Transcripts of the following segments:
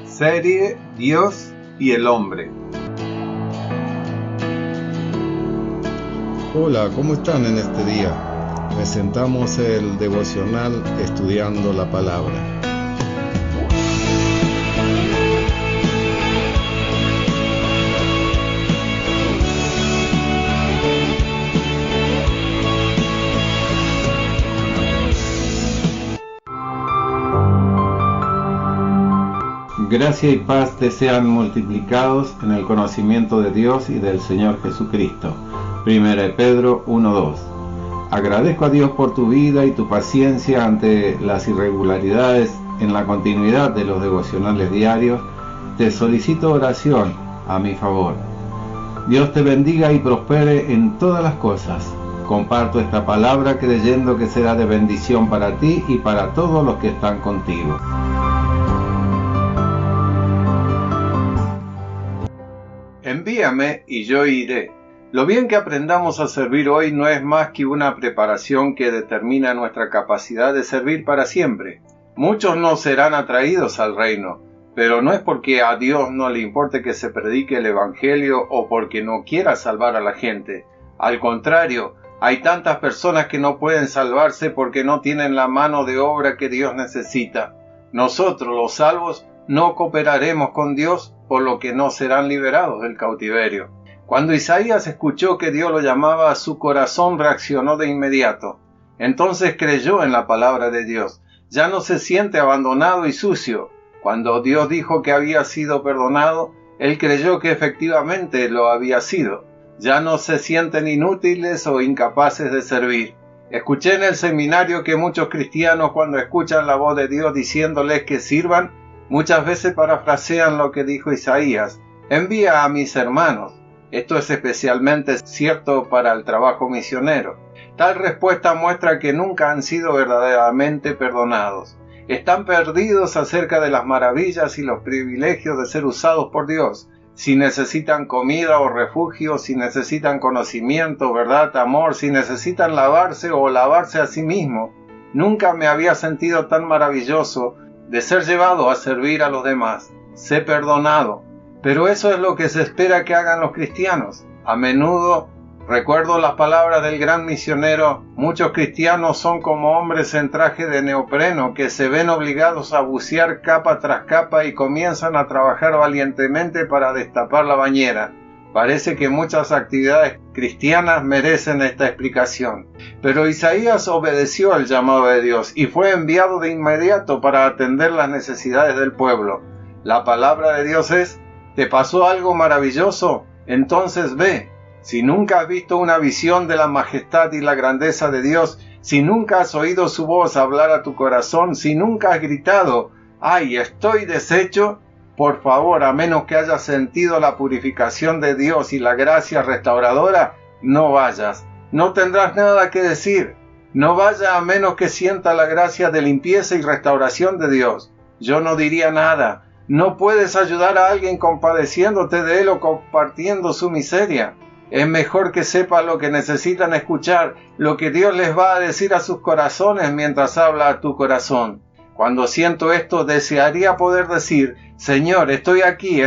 Serie Dios y el hombre. Hola, ¿cómo están en este día? Presentamos el devocional Estudiando la Palabra. Gracia y paz te sean multiplicados en el conocimiento de Dios y del Señor Jesucristo. 1 Pedro 1:2. Agradezco a Dios por tu vida y tu paciencia ante las irregularidades en la continuidad de los devocionales diarios. Te solicito oración a mi favor. Dios te bendiga y prospere en todas las cosas. Comparto esta palabra creyendo que será de bendición para ti y para todos los que están contigo. Envíame y yo iré. Lo bien que aprendamos a servir hoy no es más que una preparación que determina nuestra capacidad de servir para siempre. Muchos no serán atraídos al reino, pero no es porque a Dios no le importe que se predique el Evangelio o porque no quiera salvar a la gente. Al contrario, hay tantas personas que no pueden salvarse porque no tienen la mano de obra que Dios necesita. Nosotros, los salvos, no cooperaremos con Dios, por lo que no serán liberados del cautiverio. Cuando Isaías escuchó que Dios lo llamaba, su corazón reaccionó de inmediato. Entonces creyó en la palabra de Dios. Ya no se siente abandonado y sucio. Cuando Dios dijo que había sido perdonado, él creyó que efectivamente lo había sido. Ya no se sienten inútiles o incapaces de servir. Escuché en el seminario que muchos cristianos, cuando escuchan la voz de Dios diciéndoles que sirvan, muchas veces parafrasean lo que dijo Isaías: envía a mis hermanos. Esto es especialmente cierto para el trabajo misionero. Tal respuesta muestra que nunca han sido verdaderamente perdonados. Están perdidos acerca de las maravillas y los privilegios de ser usados por Dios. Si necesitan comida o refugio, si necesitan conocimiento, verdad, amor, si necesitan lavarse o lavarse a sí mismo. Nunca me había sentido tan maravilloso de ser llevado a servir a los demás. Sé perdonado. Pero eso es lo que se espera que hagan los cristianos. A menudo recuerdo las palabras del gran misionero: muchos cristianos son como hombres en traje de neopreno que se ven obligados a bucear capa tras capa y comienzan a trabajar valientemente para destapar la bañera. Parece que muchas actividades cristianas merecen esta explicación. Pero Isaías obedeció al llamado de Dios y fue enviado de inmediato para atender las necesidades del pueblo. La palabra de Dios es: ¿te pasó algo maravilloso? Entonces ve. Si nunca has visto una visión de la majestad y la grandeza de Dios, si nunca has oído su voz hablar a tu corazón, si nunca has gritado: ¡ay, estoy deshecho!, por favor, a menos que hayas sentido la purificación de Dios y la gracia restauradora, no vayas. No tendrás nada que decir. No vaya a menos que sienta la gracia de limpieza y restauración de Dios. Yo no diría nada. No puedes ayudar a alguien compadeciéndote de él o compartiendo su miseria. Es mejor que sepa lo que necesitan escuchar, lo que Dios les va a decir a sus corazones mientras habla a tu corazón. Cuando siento esto, desearía poder decir: Señor, estoy aquí,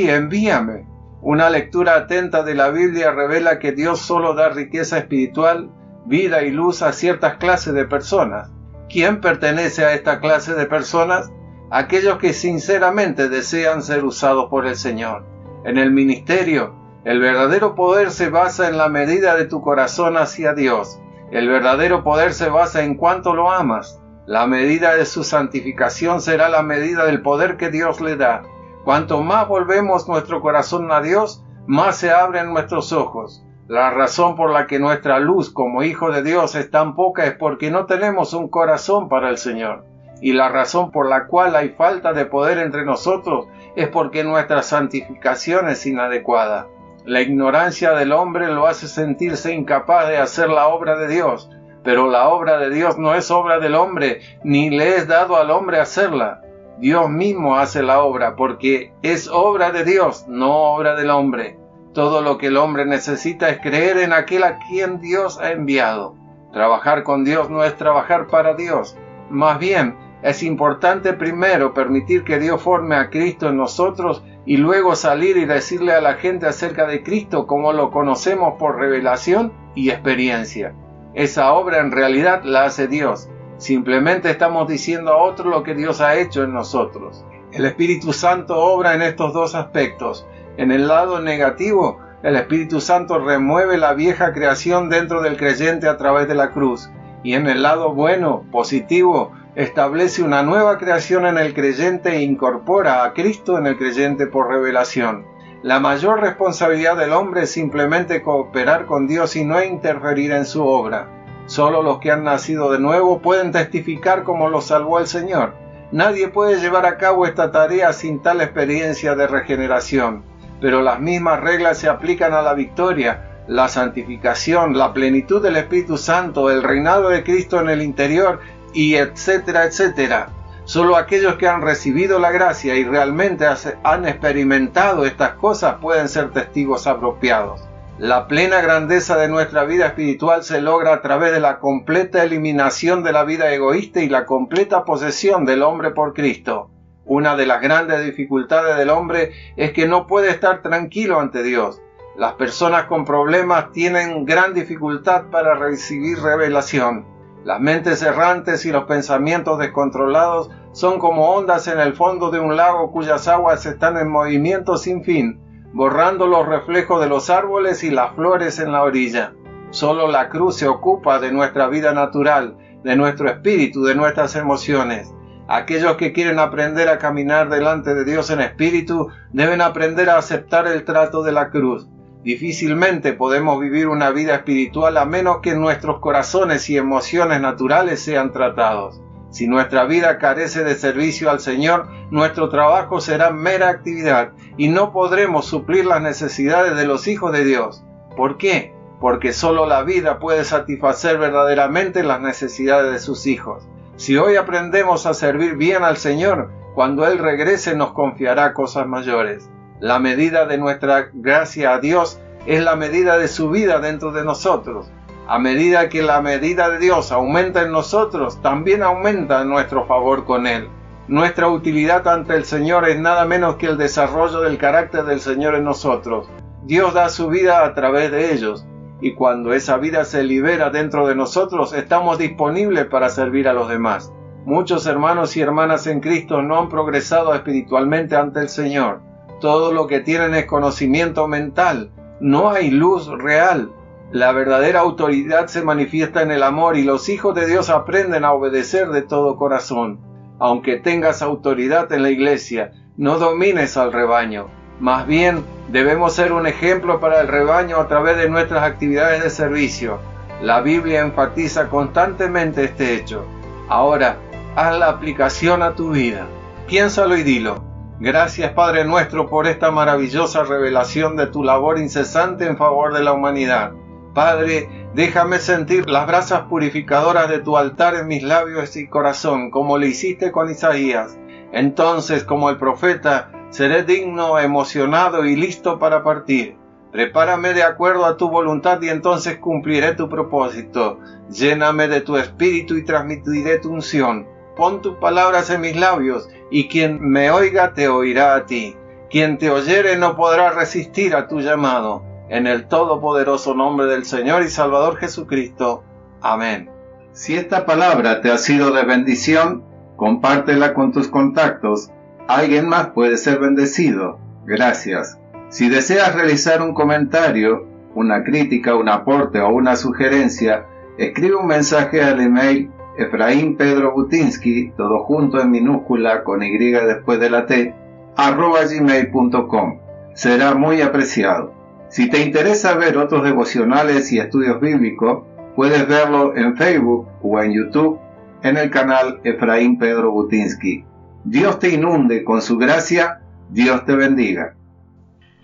envíame. Una lectura atenta de la Biblia revela que Dios solo da riqueza espiritual, vida y luz a ciertas clases de personas. ¿Quién pertenece a esta clase de personas? Aquellos que sinceramente desean ser usados por el Señor. En el ministerio, el verdadero poder se basa en la medida de tu corazón hacia Dios. El verdadero poder se basa en cuánto lo amas. La medida de su santificación será la medida del poder que Dios le da. Cuanto más volvemos nuestro corazón a Dios, más se abren nuestros ojos. La razón por la que nuestra luz como hijo de Dios es tan poca es porque no tenemos un corazón para el Señor. Y la razón por la cual hay falta de poder entre nosotros es porque nuestra santificación es inadecuada. La ignorancia del hombre lo hace sentirse incapaz de hacer la obra de Dios. Pero la obra de Dios no es obra del hombre, ni le es dado al hombre hacerla. Dios mismo hace la obra, porque es obra de Dios, no obra del hombre. Todo lo que el hombre necesita es creer en aquel a quien Dios ha enviado. Trabajar con Dios no es trabajar para Dios. Más bien, es importante primero permitir que Dios forme a Cristo en nosotros y luego salir y decirle a la gente acerca de Cristo como lo conocemos por revelación y experiencia. Esa obra en realidad la hace Dios. Simplemente estamos diciendo a otros lo que Dios ha hecho en nosotros. El Espíritu Santo obra en estos dos aspectos. En el lado negativo, el Espíritu Santo remueve la vieja creación dentro del creyente a través de la cruz. Y en el lado bueno, positivo, establece una nueva creación en el creyente e incorpora a Cristo en el creyente por revelación. La mayor responsabilidad del hombre es simplemente cooperar con Dios y no interferir en su obra. Solo los que han nacido de nuevo pueden testificar cómo los salvó el Señor. Nadie puede llevar a cabo esta tarea sin tal experiencia de regeneración. Pero las mismas reglas se aplican a la victoria, la santificación, la plenitud del Espíritu Santo, el reinado de Cristo en el interior, y etcétera, etcétera. Solo aquellos que han recibido la gracia y realmente han experimentado estas cosas pueden ser testigos apropiados. La plena grandeza de nuestra vida espiritual se logra a través de la completa eliminación de la vida egoísta y la completa posesión del hombre por Cristo. Una de las grandes dificultades del hombre es que no puede estar tranquilo ante Dios. Las personas con problemas tienen gran dificultad para recibir revelación. Las mentes errantes y los pensamientos descontrolados son como ondas en el fondo de un lago cuyas aguas están en movimiento sin fin, borrando los reflejos de los árboles y las flores en la orilla. Solo la cruz se ocupa de nuestra vida natural, de nuestro espíritu, de nuestras emociones. Aquellos que quieren aprender a caminar delante de Dios en espíritu deben aprender a aceptar el trato de la cruz. Difícilmente podemos vivir una vida espiritual a menos que nuestros corazones y emociones naturales sean tratados. Si nuestra vida carece de servicio al Señor, nuestro trabajo será mera actividad y no podremos suplir las necesidades de los hijos de Dios. ¿Por qué? Porque solo la vida puede satisfacer verdaderamente las necesidades de sus hijos. Si hoy aprendemos a servir bien al Señor, cuando Él regrese nos confiará cosas mayores. La medida de nuestra gracia a Dios es la medida de su vida dentro de nosotros. A medida que la medida de Dios aumenta en nosotros, también aumenta nuestro favor con Él. Nuestra utilidad ante el Señor es nada menos que el desarrollo del carácter del Señor en nosotros. Dios da su vida a través de ellos, y cuando esa vida se libera dentro de nosotros, estamos disponibles para servir a los demás. Muchos hermanos y hermanas en Cristo no han progresado espiritualmente ante el Señor. Todo lo que tienen es conocimiento mental. No hay luz real. La verdadera autoridad se manifiesta en el amor y los hijos de Dios aprenden a obedecer de todo corazón. Aunque tengas autoridad en la iglesia, no domines al rebaño. Más bien, debemos ser un ejemplo para el rebaño a través de nuestras actividades de servicio. La Biblia enfatiza constantemente este hecho. Ahora, haz la aplicación a tu vida. Piénsalo y dilo. Gracias, Padre nuestro, por esta maravillosa revelación de tu labor incesante en favor de la humanidad. Padre, déjame sentir las brasas purificadoras de tu altar en mis labios y corazón, como le hiciste con Isaías. Entonces, como el profeta, seré digno, emocionado y listo para partir. Prepárame de acuerdo a tu voluntad y entonces cumpliré tu propósito. Lléname de tu espíritu y transmitiré tu unción. Pon tus palabras en mis labios, y quien me oiga te oirá a ti. Quien te oyere no podrá resistir a tu llamado. En el todopoderoso nombre del Señor y Salvador Jesucristo. Amén. Si esta palabra te ha sido de bendición, compártela con tus contactos. Alguien más puede ser bendecido. Gracias. Si deseas realizar un comentario, una crítica, un aporte o una sugerencia, escribe un mensaje al email Efraín Pedro Butinsky, todo junto en minúscula con Y después de la T, @gmail.com. Será muy apreciado. Si te interesa ver otros devocionales y estudios bíblicos, puedes verlo en Facebook o en YouTube en el canal Efraín Pedro Butinsky. Dios te inunde con su gracia. Dios te bendiga.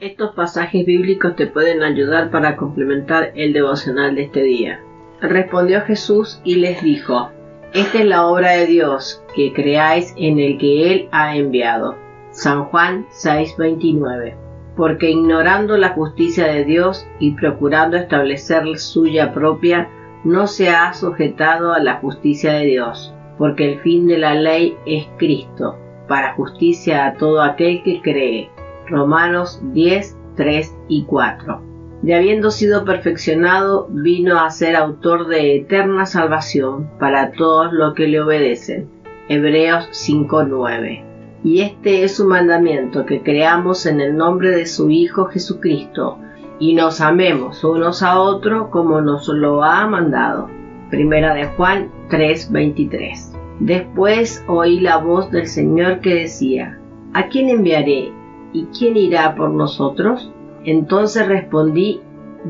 Estos pasajes bíblicos te pueden ayudar para complementar el devocional de este día. Respondió Jesús y les dijo: Esta es la obra de Dios, que creáis en el que Él ha enviado. San Juan 6:29. porque ignorando la justicia de Dios y procurando establecer suya propia, no se ha sujetado a la justicia de Dios, porque el fin de la ley es Cristo, para justicia a todo aquel que cree. Romanos 10, 3 y 4. Y habiendo sido perfeccionado, vino a ser autor de eterna salvación para todos los que le obedecen. Hebreos 5, 9. Y este es su mandamiento, que creamos en el nombre de su Hijo Jesucristo, y nos amemos unos a otros como nos lo ha mandado. Primera de Juan 3:23. Después oí la voz del Señor que decía: ¿A quién enviaré? ¿Y quién irá por nosotros? Entonces respondí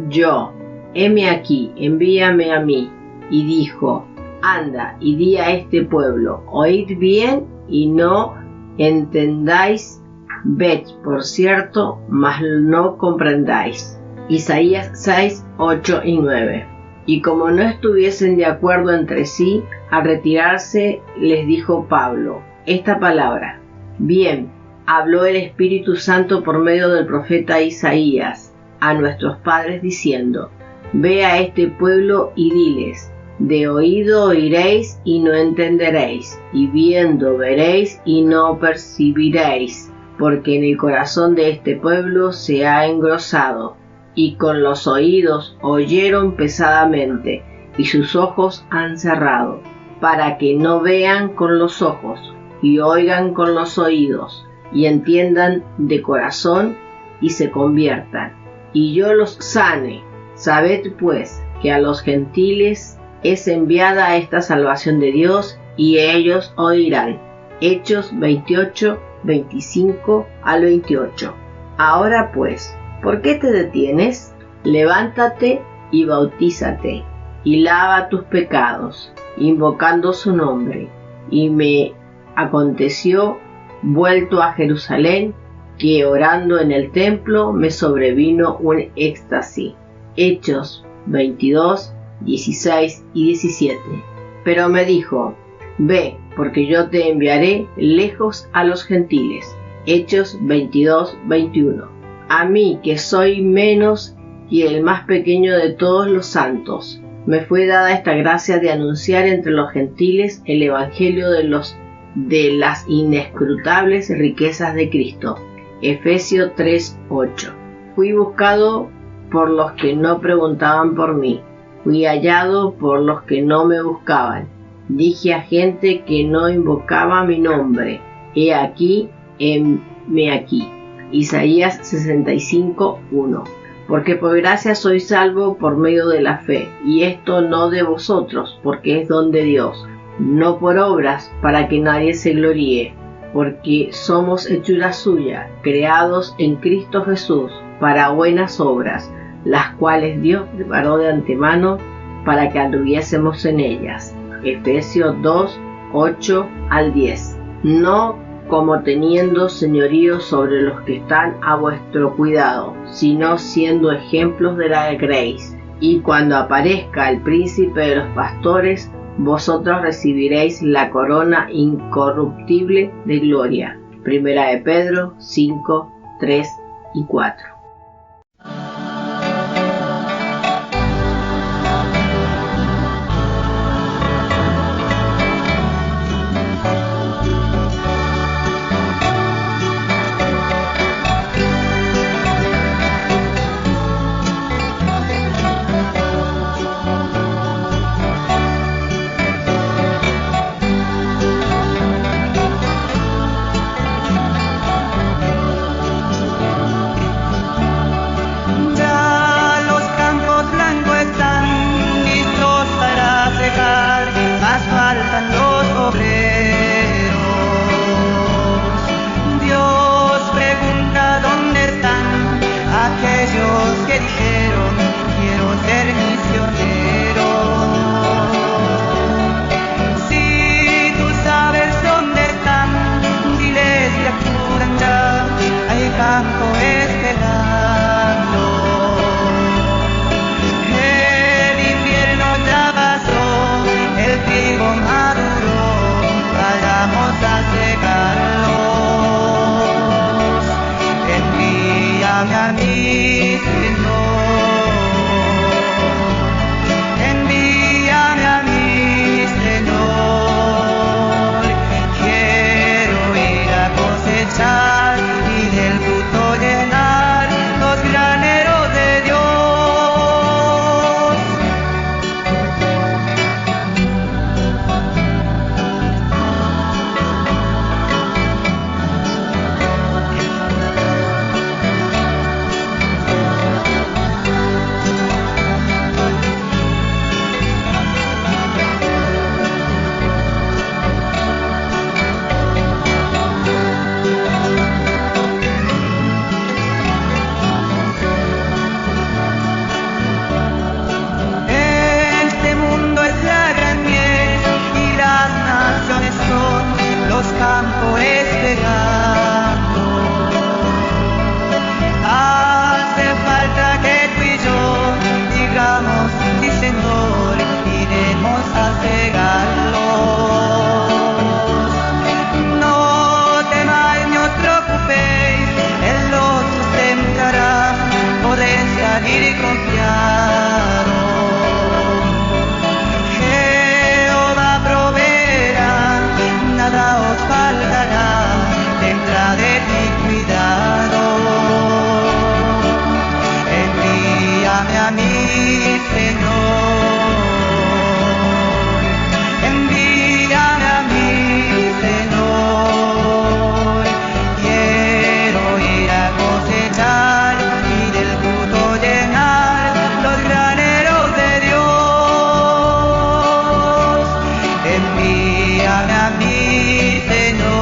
yo: heme aquí, envíame a mí. Y dijo: anda y di a este pueblo, oíd bien y no entendáis, ved por cierto, mas no comprendáis. Isaías 6, 8 y 9. Y como no estuviesen de acuerdo entre sí, al retirarse les dijo Pablo esta palabra: bien, habló el Espíritu Santo por medio del profeta Isaías a nuestros padres diciendo: ve a este pueblo y diles: de oído oiréis y no entenderéis, y viendo veréis y no percibiréis, porque en el corazón de este pueblo se ha engrosado, y con los oídos oyeron pesadamente, y sus ojos han cerrado, para que no vean con los ojos, y oigan con los oídos, y entiendan de corazón, y se conviertan, y yo los sane. Sabed pues que a los gentiles es enviada esta salvación de Dios, y ellos oirán. Hechos 28, 25 al 28. Ahora pues, ¿por qué te detienes? Levántate y bautízate, y lava tus pecados, invocando su nombre. Y me aconteció, vuelto a Jerusalén, que orando en el templo me sobrevino un éxtasis. Hechos 22, 16 y 17. Pero me dijo: ve, porque yo te enviaré lejos a los gentiles. Hechos 22, 21. A mí, que soy menos y el más pequeño de todos los santos, me fue dada esta gracia de anunciar entre los gentiles el evangelio de las inescrutables riquezas de Cristo. Efesios 3, 8. Fui buscado por los que no preguntaban por mí. Fui hallado por los que no me buscaban. Dije a gente que no invocaba mi nombre: he aquí, heme aquí. Isaías 65, 1. Porque por gracia soy salvo por medio de la fe, y esto no de vosotros, porque es don de Dios, no por obras, para que nadie se gloríe, porque somos hechura suya, creados en Cristo Jesús, para buenas obras, las cuales Dios preparó de antemano para que anduviésemos en ellas. Efesios 2, 8 al 10. No como teniendo señorío sobre los que están a vuestro cuidado, sino siendo ejemplos de la gracia. Y cuando aparezca el príncipe de los pastores, vosotros recibiréis la corona incorruptible de gloria. Primera de Pedro 5, 3 y 4. ir confiado. Jehová proveerá, nada os faltará, tendrá de ti cuidado. Envíame a mí, Señor. Envíame a mí, Señor. Quiero ir a cosechar y del fruto llenar los graneros de Dios. Envíame a mí, Señor.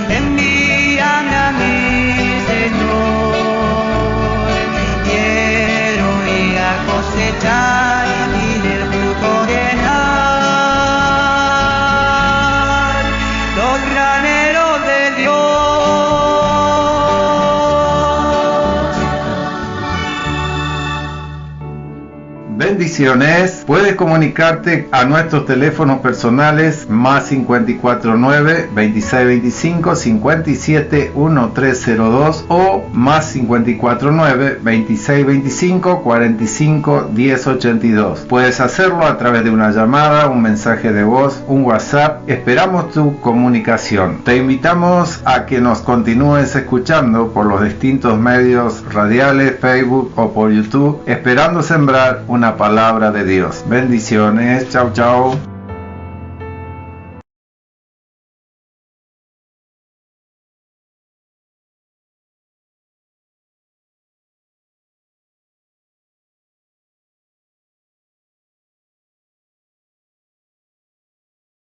Envíame a mí, Señor. Quiero ir a cosechar y del fruto llenar los graneros de Dios. Bendiciones. Puedes comunicarte a nuestros teléfonos personales más 549 2625 57 1302 o más 549 2625 45 1082. Puedes hacerlo a través de una llamada, un mensaje de voz, un WhatsApp. Esperamos tu comunicación. Te invitamos a que nos continúes escuchando por los distintos medios radiales, Facebook o por YouTube, esperando sembrar una palabra de Dios. Bendiciones. Chau, chau.